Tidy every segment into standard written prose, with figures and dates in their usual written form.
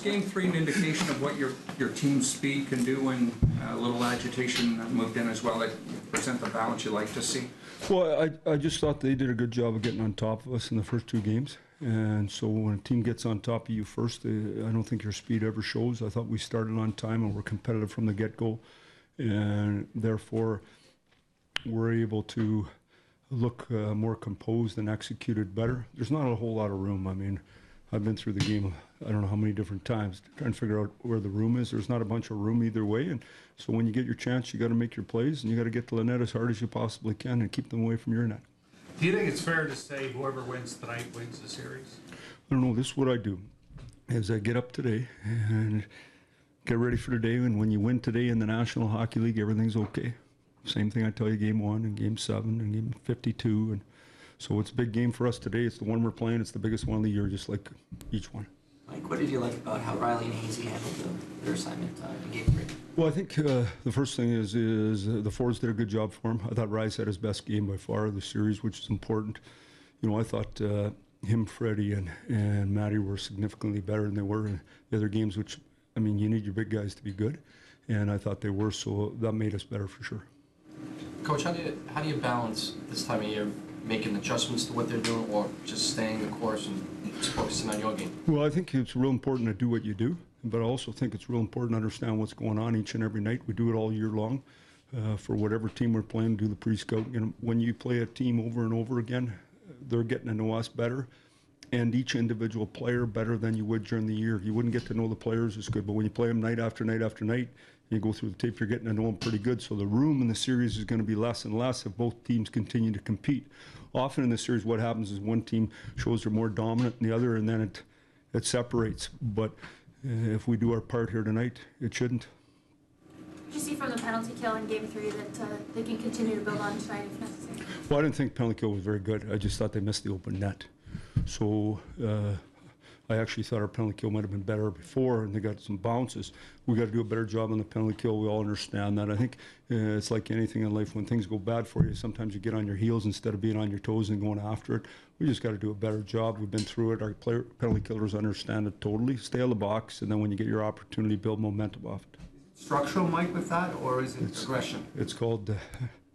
Game 3 an indication of what your team's speed can do when a little agitation moved in as well? It present the balance you like to see? Well, I just thought they did a good job of getting on top of us in the first two games. And so when a team gets on top of you first, I don't think your speed ever shows. I thought we started on time and were competitive from the get-go. And therefore, we're able to look more composed and executed better. There's not a whole lot of room. I mean, I've been through the game, I don't know how many different times, trying to figure out where the room is. There's not a bunch of room either way. And so when you get your chance, you got to make your plays, and you got to get to the net as hard as you possibly can and keep them away from your net. Do you think it's fair to say whoever wins tonight wins the series? I don't know. This is what I do, is I get up today and get ready for the day. And when you win today in the National Hockey League, everything's okay. Same thing I tell you game 1 and game 7 and game 52. And so it's a big game for us today. It's the one we're playing. It's the biggest one of the year, just like each one. Mike, what did you like about how Riley and Hazy handled their assignment in game 3? Well, I think the first thing is the forwards did a good job for him. I thought Rice had his best game by far of the series, which is important. You know, I thought him, Freddie, and Matty were significantly better than they were in the other games, which, I mean, you need your big guys to be good. And I thought they were, so that made us better for sure. Coach, how do you balance this time of year, making adjustments to what they're doing, or just staying the course and just focusing on your game? Well, I think it's real important to do what you do, but I also think it's real important to understand what's going on each and every night. We do it all year long for whatever team we're playing, do the pre-scout. You know, when you play a team over and over again, they're getting to know us better, and each individual player better than you would during the year. You wouldn't get to know the players as good, but when you play them night after night after night, you go through the tape, you're getting to know them pretty good. So the room in the series is going to be less and less if both teams continue to compete. Often in the series, what happens is one team shows they're more dominant than the other, and then it separates. But if we do our part here tonight, it shouldn't. Did you see from the penalty kill in Game 3 that they can continue to build on tonight if necessary? Well, I didn't think penalty kill was very good. I just thought they missed the open net. So I actually thought our penalty kill might have been better before, and they got some bounces. We got to do a better job on the penalty kill. We all understand that. I think it's like anything in life. When things go bad for you, sometimes you get on your heels instead of being on your toes and going after it. We just got to do a better job. We've been through it. Our penalty killers understand it totally. Stay on the box, and then when you get your opportunity, build momentum off it. Structural, Mike, with that, or is it aggression? It's called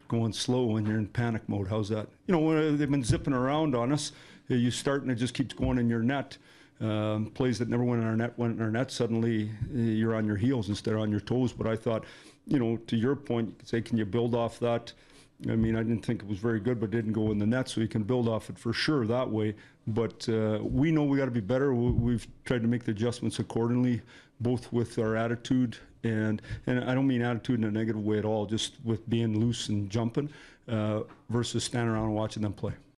going slow when you're in panic mode. How's that? You know, when they've been zipping around on us, you start and it just keeps going in your net. Plays that never went in our net, suddenly you're on your heels instead of on your toes. But I thought, you know, to your point, you could say, can you build off that? I mean, I didn't think it was very good, but it didn't go in the net, so you can build off it for sure that way. But we know we got to be better. We've tried to make the adjustments accordingly, both with our attitude and I don't mean attitude in a negative way at all, just with being loose and jumping versus standing around and watching them play.